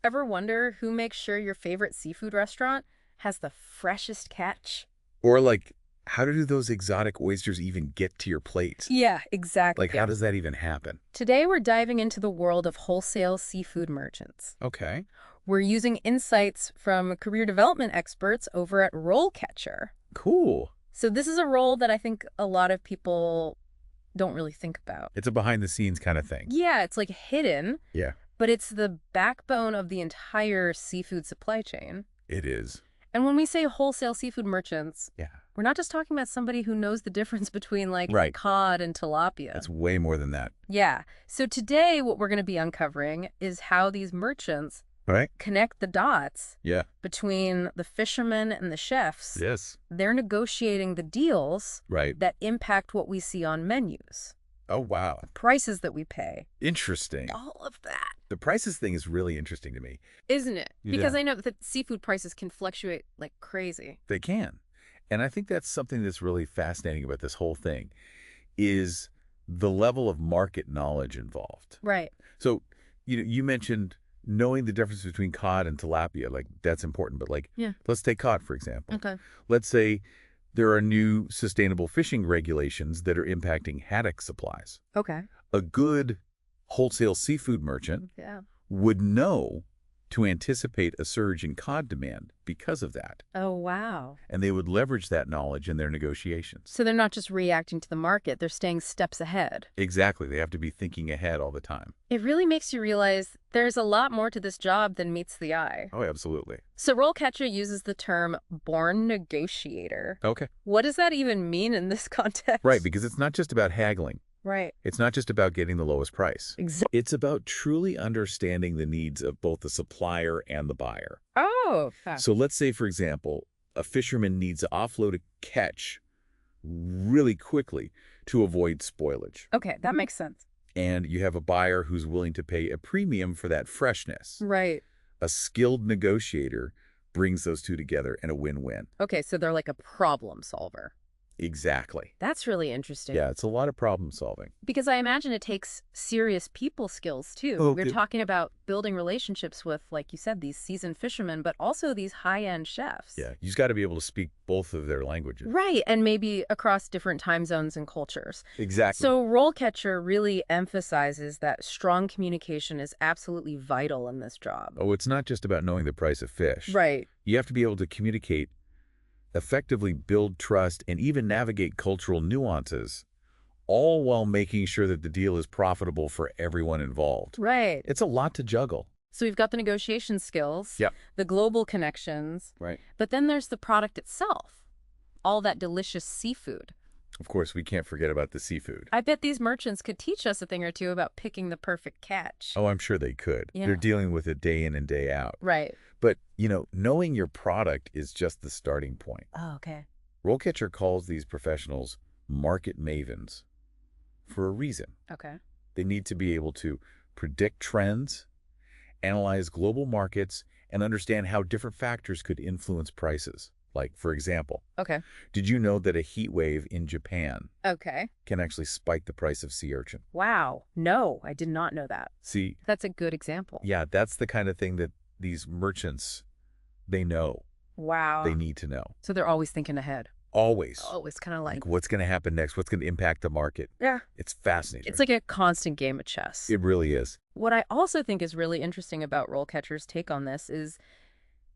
Ever wonder who makes sure your favorite seafood restaurant has the freshest catch? Or like, how do those exotic oysters even get to your plate? Yeah, exactly. Like, how does that even happen? Today we're diving into the world of wholesale seafood merchants. Okay. We're using insights from career development experts over at RoleCatcher. Cool. So this is a role that I think a lot of people don't really think about. It's a behind the scenes kind of thing. Yeah, it's like hidden, Yeah, but it's the backbone of the entire seafood supply chain. it is. And when we say wholesale seafood merchants, Yeah. we're not just talking about somebody who knows the difference between like Right. cod and tilapia. It's way more than that. Yeah. So today what we're going to be uncovering is how these merchants Right? connect the dots Yeah. between the fishermen and the chefs. Yes. They're negotiating the deals Right. that impact what we see on menus, Oh, wow. prices that we pay, Interesting. all of that. The prices thing is really interesting to me. Isn't it? Because Yeah. I know that seafood prices can fluctuate like crazy. They can. And I think that's something that's really fascinating about this whole thing is the level of market knowledge involved. Right. So, you mentioned knowing the difference between cod and tilapia, like that's important. But like, Yeah. let's take cod, for example. Okay. Let's say there are new sustainable fishing regulations that are impacting haddock supplies. Okay. A good wholesale seafood merchant Yeah. would know to anticipate a surge in cod demand because of that. Oh, wow. And they would leverage that knowledge in their negotiations. So they're not just reacting to the market, they're staying steps ahead. Exactly. They have to be thinking ahead all the time. It really makes you realize there's a lot more to this job than meets the eye. Oh, absolutely. So RoleCatcher uses the term born negotiator. Okay. What does that even mean in this context? Right, because it's not just about haggling. Right. It's not just about getting the lowest price. Exactly. It's about truly understanding the needs of both the supplier and the buyer. Oh. So let's say, for example, a fisherman needs to offload a catch really quickly to avoid spoilage. Okay, that makes sense. And you have a buyer who's willing to pay a premium for that freshness. Right. A skilled negotiator brings those two together in a win-win. Okay, so they're like a problem solver. Exactly. That's really interesting. Yeah, it's a lot of problem solving. Because I imagine it takes serious people skills, too. Oh, We're talking about building relationships with, like you said, these seasoned fishermen, but also these high-end chefs. Yeah, you've got to be able to speak both of their languages. Right, and maybe across different time zones and cultures. Exactly. So RoleCatcher really emphasizes that strong communication is absolutely vital in this job. Oh, it's not just about knowing the price of fish. Right. You have to be able to communicate, effectively build trust, and even navigate cultural nuances, all while making sure that the deal is profitable for everyone involved. Right. It's a lot to juggle. So we've got the negotiation skills, Yep. the global connections, Right. but then there's the product itself, all that delicious seafood. Of course, we can't forget about the seafood. I bet these merchants could teach us a thing or two about picking the perfect catch. Oh, I'm sure they could. Yeah. They're dealing with it day in and day out. Right. But, knowing your product is just the starting point. Oh, okay. RoleCatcher calls these professionals market mavens for a reason. Okay. They need to be able to predict trends, analyze global markets, and understand how different factors could influence prices. Like, for example, Okay. did you know that a heat wave in Japan Okay. can actually spike the price of sea urchin? Wow. No, I did not know that. See, That's a good example. yeah, that's the kind of thing that these merchants, they know, Wow. they need to know. So they're always thinking ahead. Always. Oh, it's kind of like, Like, what's going to happen next? What's going to impact the market? yeah. It's fascinating. It's like a constant game of chess. It really is. What I also think is really interesting about RoleCatcher's take on this is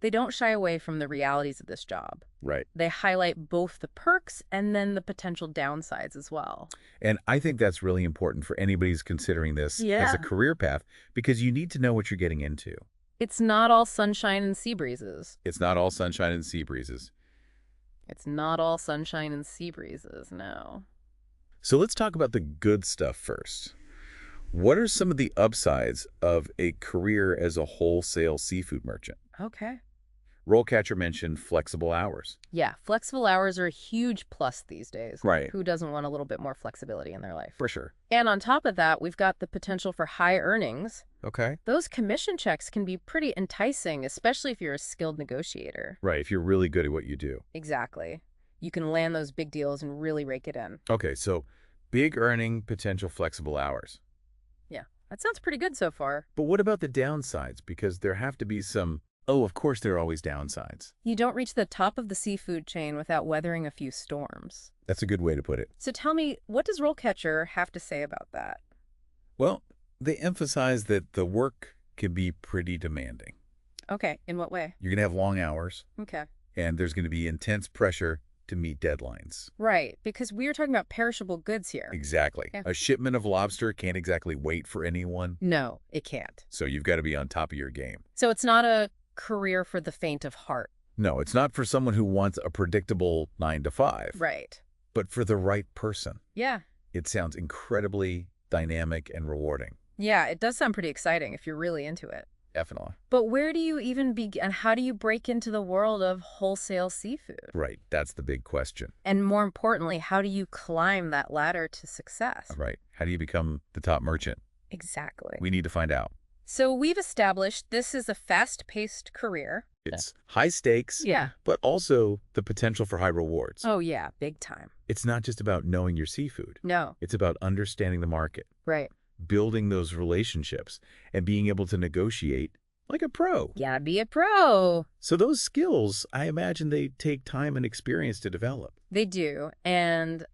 they don't shy away from the realities of this job. Right. They highlight both the perks and then the potential downsides as well. And I think that's really important for anybody who's considering this as Yeah. a career path, because you need to know what you're getting into. It's not all sunshine and sea breezes. It's not all sunshine and sea breezes. It's not all sunshine and sea breezes, no. So let's talk about the good stuff first. What are some of the upsides of a career as a wholesale seafood merchant? Okay. RoleCatcher mentioned flexible hours. Yeah, flexible hours are a huge plus these days. Right. Who doesn't want a little bit more flexibility in their life? For sure. And on top of that, we've got the potential for high earnings. Okay. Those commission checks can be pretty enticing, especially if you're a skilled negotiator. Right, if you're really good at what you do. Exactly. You can land those big deals and really rake it in. Okay, so big earning potential, flexible hours. Yeah, That sounds pretty good so far. But what about the downsides? Because there have to be some... Oh, of course there are always downsides. You don't reach the top of the seafood chain without weathering a few storms. That's a good way to put it. So tell me, what does RoleCatcher have to say about that? Well, they emphasize that the work can be pretty demanding. Okay, in what way? You're going to have long hours, Okay. and there's going to be intense pressure to meet deadlines. Right, because we are talking about perishable goods here. Exactly. Yeah. A shipment of lobster can't exactly wait for anyone, No, it can't. so you've got to be on top of your game. So it's not a career for the faint of heart. No, it's not for someone who wants a predictable 9 to 5, Right. but for the right person. Yeah. It sounds incredibly dynamic and rewarding. Yeah, it does sound pretty exciting if you're really into it. Definitely. But where do you even begin? How do you break into the world of wholesale seafood? Right. That's the big question. And more importantly, how do you climb that ladder to success? Right. How do you become the top merchant? Exactly. We need to find out. So we've established this is a fast-paced career. It's high stakes, Yeah. but also the potential for high rewards. Oh, yeah, big time. It's not just about knowing your seafood. No. It's about understanding the market, Right. building those relationships, and being able to negotiate like a pro. Gotta be a pro. So those skills, I imagine they take time and experience to develop. They do. And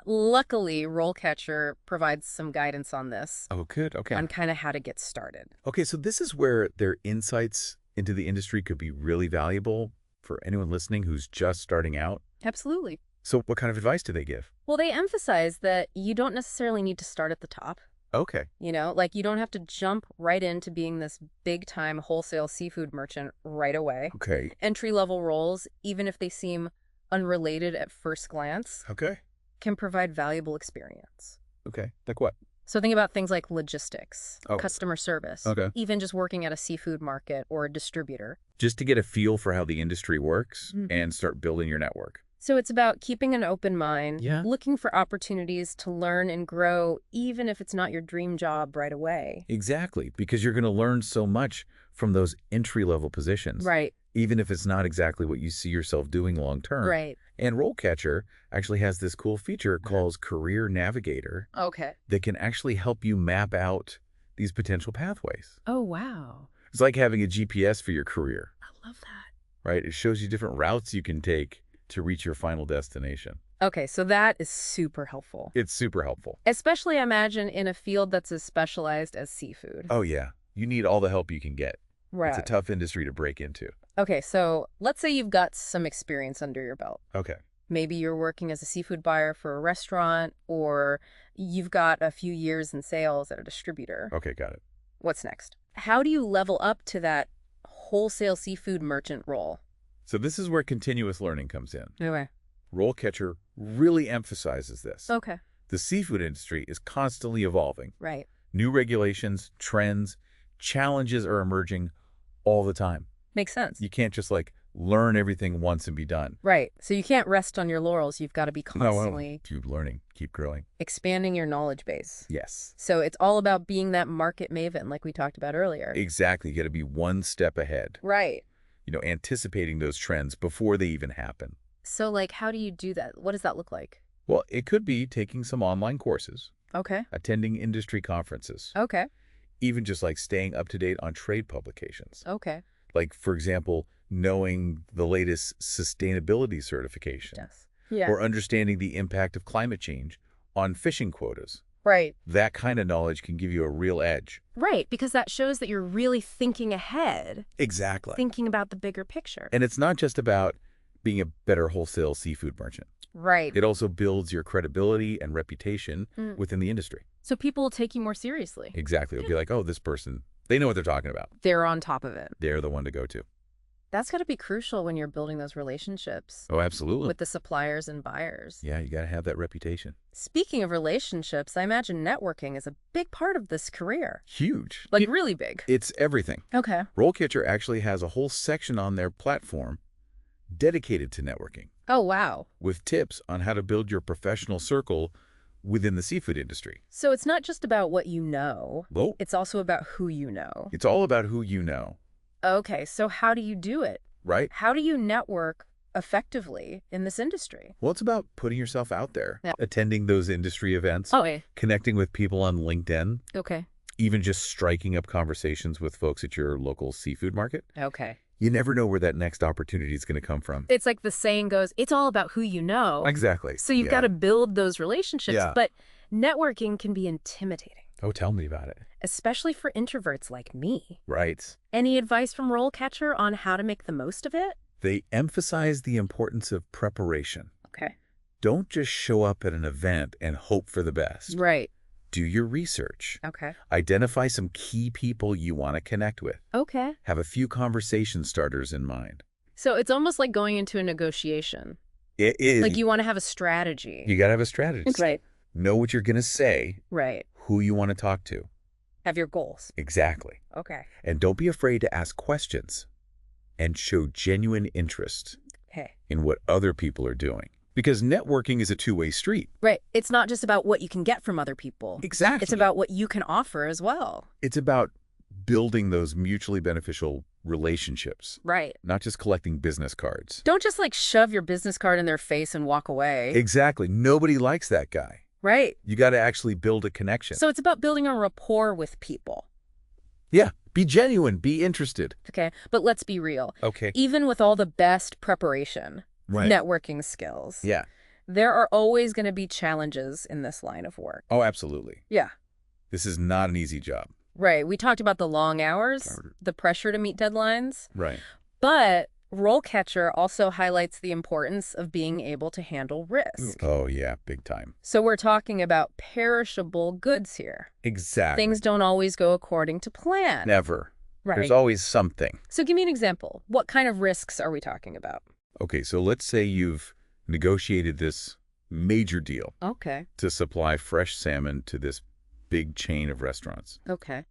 luckily, RoleCatcher provides some guidance on this, Oh, good. Okay. on kind of how to get started. Okay, so this is where their insights into the industry could be really valuable for anyone listening who's just starting out. Absolutely. So what kind of advice do they give? Well, they emphasize that you don't necessarily need to start at the top. Okay. You know, like you don't have to jump right into being this big-time wholesale seafood merchant right away. Okay. Entry-level roles, even if they seem unrelated at first glance, Okay. can provide valuable experience. Okay. Like what? So think about things like logistics, Oh. customer service, Okay. even just working at a seafood market or a distributor. Just to get a feel for how the industry works Mhm. and start building your network. So it's about keeping an open mind, Yeah. looking for opportunities to learn and grow, even if it's not your dream job right away. Exactly, because you're going to learn so much from those entry-level positions. Right, Even if it's not exactly what you see yourself doing long term. right. And RoleCatcher actually has this cool feature called Career Navigator Okay. that can actually help you map out these potential pathways. Oh, wow. It's like having a GPS for your career, I love that. right? It shows you different routes you can take to reach your final destination. Okay, so that is super helpful. It's super helpful. Especially, I imagine, in a field that's as specialized as seafood. Oh, yeah. You need all the help you can get. Right. It's a tough industry to break into. Okay, so let's say you've got some experience under your belt. Okay. Maybe you're working as a seafood buyer for a restaurant, or you've got a few years in sales at a distributor. Okay, got it. What's next? How do you level up to that wholesale seafood merchant role? So this is where continuous learning comes in. Okay. RoleCatcher really emphasizes this. Okay. The seafood industry is constantly evolving. Right. New regulations, trends, challenges are emerging all the time. Makes sense. You can't just like learn everything once and be done. Right. So you can't rest on your laurels. You've got to be No, constantly keep learning, keep growing. expanding your knowledge base. Yes, So it's all about being that market maven like we talked about earlier. exactly. You got to be one step ahead, Right. anticipating those trends before they even happen. So like, how do you do that? What does that look like? Well, it could be taking some online courses, Okay. attending industry conferences, Okay. even just like staying up to date on trade publications. Okay. Like, for example, knowing the latest sustainability certification Yes. Yeah. or understanding the impact of climate change on fishing quotas. Right. That kind of knowledge can give you a real edge. Right. Because that shows that you're really thinking ahead, Exactly. thinking about the bigger picture. And it's not just about being a better wholesale seafood merchant. Right. It also builds your credibility and reputation within the industry. So people will take you more seriously. Exactly. It'll be like, oh, this person, they know what they're talking about. They're on top of it. They're the one to go to. That's got to be crucial when you're building those relationships Oh, absolutely. with the suppliers and buyers. Yeah, you got to have that reputation. Speaking of relationships, I imagine networking is a big part of this career. Huge. Like really big. It's everything. Okay. RoleCatcher actually has a whole section on their platform dedicated to networking Oh, wow. with tips on how to build your professional circle within the seafood industry. So it's not just about what you know. Well, It's also about who you know. it's all about who you know, Okay, so how do you do it? right? How do you network effectively in this industry? Well, it's about putting yourself out there, Yeah. attending those industry events, Oh, yeah. connecting with people on LinkedIn, Okay. Even just striking up conversations with folks at your local seafood market. Okay. You never know where that next opportunity is going to come from. It's like the saying goes, it's all about who you know. Exactly. So you've got to build those relationships. Yeah. But networking can be intimidating, Oh, tell me about it. especially for introverts like me. Right. Any advice from RoleCatcher on how to make the most of it? They emphasize the importance of preparation. Okay. Don't just show up at an event and hope for the best. Right. Do your research. Okay. Identify some key people you want to connect with. Okay. Have a few conversation starters in mind. So it's almost like going into a negotiation. It is. Like you want to have a strategy. You got to have a strategy. Right. Know what you're going to say, Right. who you want to talk to. Have your goals. Exactly. Okay. And don't be afraid to ask questions and show genuine interest Okay. in what other people are doing. Because networking is a two-way street. Right. It's not just about what you can get from other people. Exactly. It's about what you can offer as well. It's about building those mutually beneficial relationships, Right. not just collecting business cards. Don't just like shove your business card in their face and walk away. Exactly. Nobody likes that guy. Right. You got to actually build a connection. So it's about building a rapport with people. Yeah. Be genuine. Be interested. Okay. But let's be real. Okay. Even with all the best preparation, Right. networking skills, Yeah. there are always going to be challenges in this line of work. Oh, absolutely. Yeah. This is not an easy job. Right. We talked about the long hours, the pressure to meet deadlines, Right. but RoleCatcher also highlights the importance of being able to handle risk. Oh, yeah. Big time. So we're talking about perishable goods here. Exactly. Things don't always go according to plan. Never. Right. There's always something. So give me an example. What kind of risks are we talking about? Okay, so let's say you've negotiated this major deal Okay. to supply fresh salmon to this big chain of restaurants. Okay.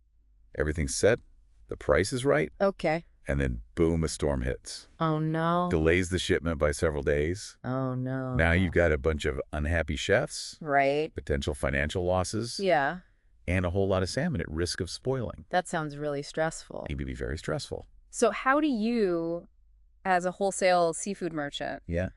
Everything's set, the price is right, Okay. and then boom, a storm hits. Oh, no. Delays the shipment by several days. Oh, no. Now you've got a bunch of unhappy chefs, Right. potential financial losses, Yeah. and a whole lot of salmon at risk of spoiling. That sounds really stressful. It would be very stressful. So how do you, as a wholesale seafood merchant, Yeah,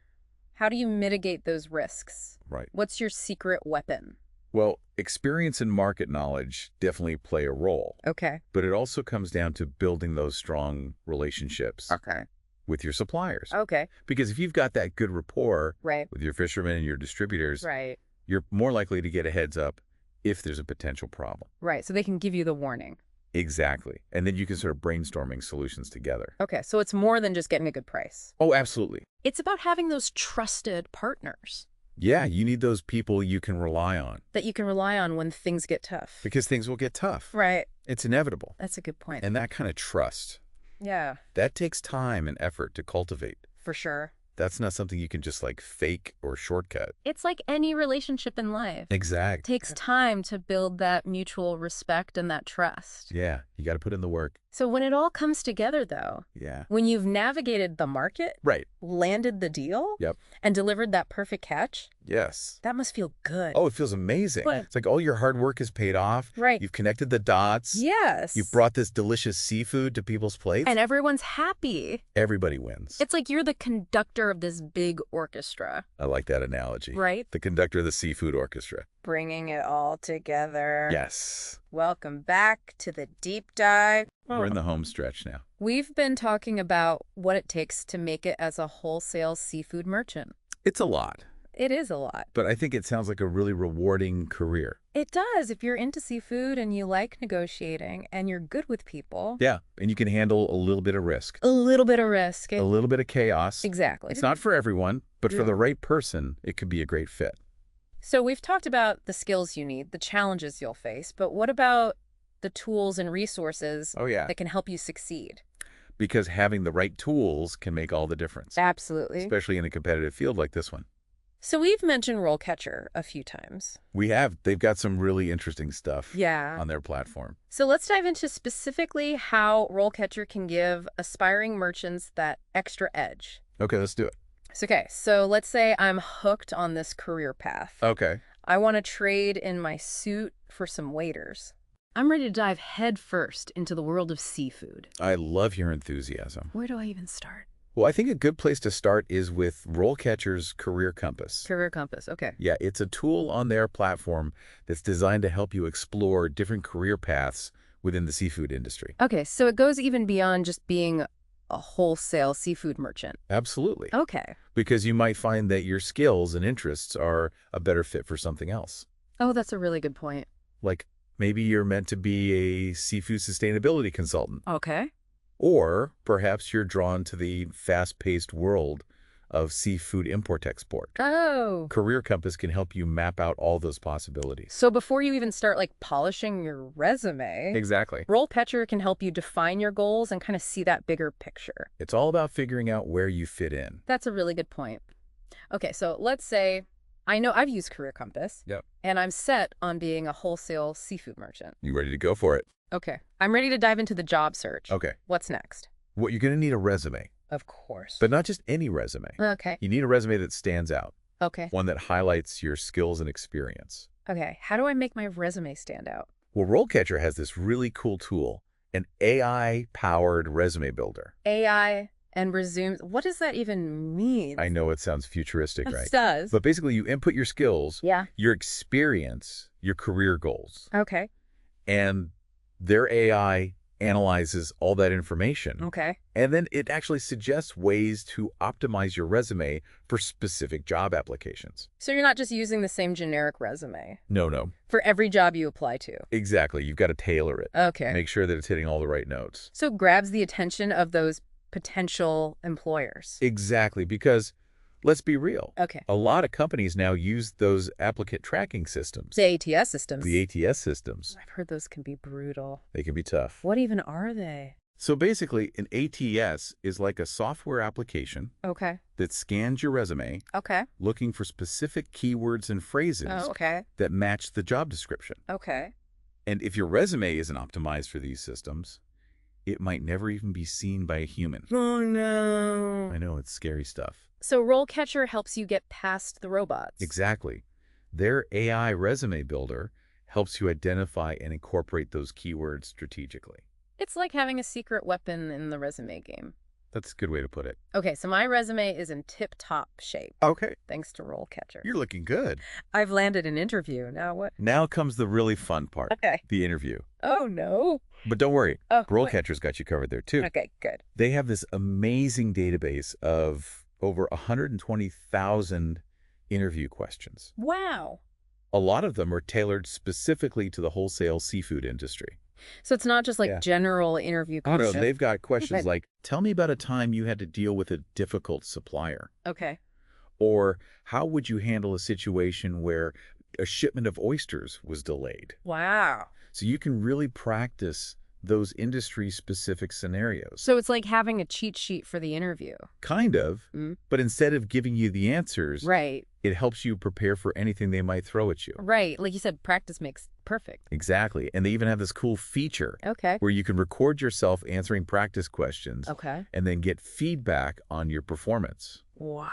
how do you mitigate those risks? right. What's your secret weapon? Well, experience and market knowledge definitely play a role, Okay. but it also comes down to building those strong relationships Okay. with your suppliers. Okay. Because if you've got that good rapport Right. with your fishermen and your distributors, Right. you're more likely to get a heads up if there's a potential problem. Right. So they can give you the warning. Exactly. And then you can start brainstorming solutions together. Okay. So it's more than just getting a good price. Oh, absolutely. It's about having those trusted partners Yeah, you need those people you can rely on that you can rely on when things get tough. because things will get tough. Right. It's inevitable. That's a good point. And that kind of trust, Yeah, that takes time and effort to cultivate. for sure. That's not something you can just like fake or shortcut. It's like any relationship in life. It Exactly. takes time to build that mutual respect and that trust. Yeah, you got to put in the work. So when it all comes together, though, Yeah. when you've navigated the market, Right. landed the deal, Yep. and delivered that perfect catch, Yes. that must feel good. Oh, it feels amazing. But- It's like all your hard work is paid off. Right. You've connected the dots. Yes. You've brought this delicious seafood to people's plates. And everyone's happy. Everybody wins. It's like you're the conductor of this big orchestra, I like that analogy. right? The conductor of the seafood orchestra. Bringing it all together. Yes. Welcome back to the deep dive. We're in the home stretch now. We've been talking about what it takes to make it as a wholesale seafood merchant. It's a lot, It is a lot. but I think it sounds like a really rewarding career. It does. If you're into seafood and you like negotiating and you're good with people, Yeah, and you can handle a little bit of risk, a little bit of risk. a little bit of chaos. Exactly. It's not for everyone, but for Yeah. the right person, it could be a great fit. So we've talked about the skills you need, the challenges you'll face, but what about the tools and resources Oh, yeah. that can help you succeed? Because having the right tools can make all the difference, Absolutely. especially in a competitive field like this one. So we've mentioned RoleCatcher a few times. They've got some really interesting stuff Yeah. on their platform. So let's dive into specifically how RoleCatcher can give aspiring merchants that extra edge. Okay, let's do it. So let's say I'm hooked on this career path. Okay. I want to trade in my suit for some waiters. I'm ready to dive headfirst into the world of seafood. I love your enthusiasm. Where do I even start? Well, I think a good place to start is with RoleCatcher's Career Compass. Career compass. Okay. Yeah, it's a tool on their platform that's designed to help you explore different career paths within the seafood industry. Okay, so it goes even beyond just being a wholesale seafood merchant. Absolutely. Okay. Because you might find that your skills and interests are a better fit for something else. Oh, that's a really good point. Like maybe you're meant to be a seafood sustainability consultant, Okay. or perhaps you're drawn to the fast-paced world of seafood import-export. Oh. Career Compass can help you map out all those possibilities. So before you even start like polishing your resume, Exactly. RoleCatcher can help you define your goals and kind of see that bigger picture. It's all about figuring out where you fit in. That's a really good point. Okay, so let's say I know I've used Career Compass. Yep. And I'm set on being a wholesale seafood merchant. You ready to go for it? Okay. I'm ready to dive into the job search. Okay. What's next? Well, you're going to need a resume, Of course. but not just any resume. Okay. You need a resume that stands out, Okay. one that highlights your skills and experience. Okay. How do I make my resume stand out? Well, RoleCatcher has this really cool tool, an AI-powered resume builder. AI and resumes. What does that even mean? I know it sounds futuristic, It right? does. But basically, you input your skills, Yeah. your experience, your career goals, Okay. and their AI analyzes all that information. Okay. And then it actually suggests ways to optimize your resume for specific job applications. So you're not just using the same generic resume No. for every job you apply to. Exactly. You've got to tailor it. Okay. Make sure that it's hitting all the right notes. So it grabs the attention of those potential employers. Exactly. Because let's be real. Okay. A lot of companies now use those applicant tracking systems. The ATS systems. The ATS systems. I've heard those can be brutal. They can be tough. What even are they? So basically, an ATS is like a software application Okay. that scans your resume Okay. looking for specific keywords and phrases Oh, okay. that match the job description. Okay. And if your resume isn't optimized for these systems, it might never even be seen by a human. Oh, no. I know, it's scary stuff. So RoleCatcher helps you get past the robots. Exactly. Their AI resume builder helps you identify and incorporate those keywords strategically. It's like having a secret weapon in the resume game. That's a good way to put it. Okay, so my resume is in tip-top shape, Okay. thanks to RoleCatcher. You're looking good. I've landed an interview. Now what? Now comes the really fun part, Okay. the interview. Oh, no. But don't worry, Oh, wait. RoleCatcher's got you covered there too. Okay, good. They have this amazing database of over 120,000 interview questions. Wow. A lot of them are tailored specifically to the wholesale seafood industry. So it's not just like Yeah. general interview Oh, no, questions. they've got questions Okay. like, tell me about a time you had to deal with a difficult supplier. Okay. Or how would you handle a situation where a shipment of oysters was delayed? Wow. So you can really practice those industry-specific scenarios. So it's like having a cheat sheet for the interview. Kind of, Mm. but instead of giving you the answers, Right. it helps you prepare for anything they might throw at you. Right. Like you said, practice makes perfect. Exactly. And they even have this cool feature Okay. where you can record yourself answering practice questions Okay. and then get feedback on your performance. Wow.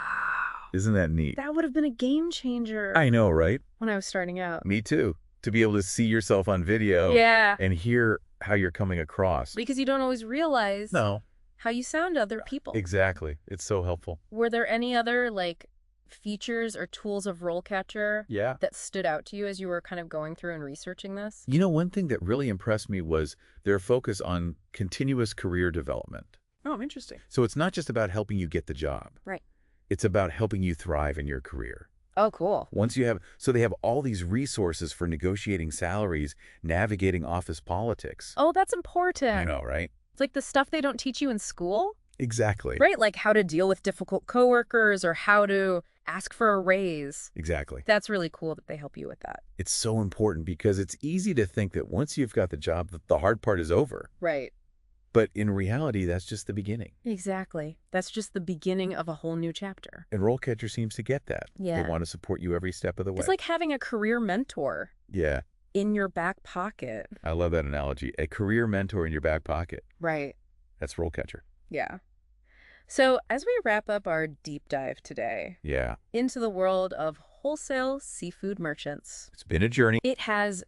Isn't that neat? That would have been a game changer I know, right? when I was starting out. Me too. To be able to see yourself on video Yeah. and hear how you're coming across. Because you don't always realize No, how you sound to other people. exactly. It's so helpful. Were there any other like features or tools of RoleCatcher Yeah. that stood out to you as you were kind of going through and researching this? You know, one thing that really impressed me was their focus on continuous career development. Oh, interesting. So it's not just about helping you get the job. Right. It's about helping you thrive in your career. Oh, cool. Once you have, so they have all these resources for negotiating salaries, navigating office politics. Oh, that's important. I know, right? It's like the stuff they don't teach you in school, Exactly. right? Like how to deal with difficult coworkers or how to ask for a raise. Exactly. That's really cool that they help you with that. It's so important because it's easy to think that once you've got the job, that the hard part is over. Right. But in reality, that's just the beginning. Exactly. That's just the beginning of a whole new chapter. And RoleCatcher seems to get that. Yeah. They want to support you every step of the way. It's like having a career mentor Yeah, in your back pocket. I love that analogy. A career mentor in your back pocket. Right. That's RoleCatcher. Yeah. So as we wrap up our deep dive today Yeah. into the world of wholesale seafood merchants, It's been a journey.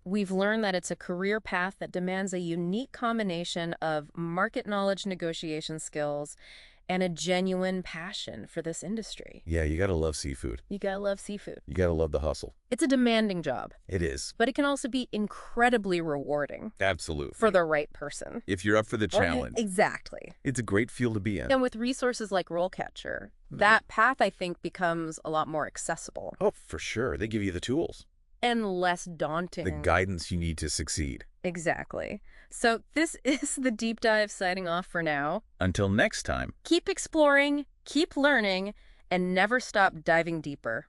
we've learned that it's a career path that demands a unique combination of market knowledge, negotiation skills, and a genuine passion for this industry. Yeah, you gotta love seafood. You gotta love seafood. You gotta love the hustle. It's a demanding job, It is. but it can also be incredibly rewarding Absolutely. for the right person. If you're up for the challenge, Exactly. it's a great field to be in. And with resources like RoleCatcher, that path, I think, becomes a lot more accessible Oh, for sure. They give you the tools, and less daunting. the guidance you need to succeed. Exactly. So this is the deep dive signing off for now. Until next time. Keep exploring, keep learning, and never stop diving deeper.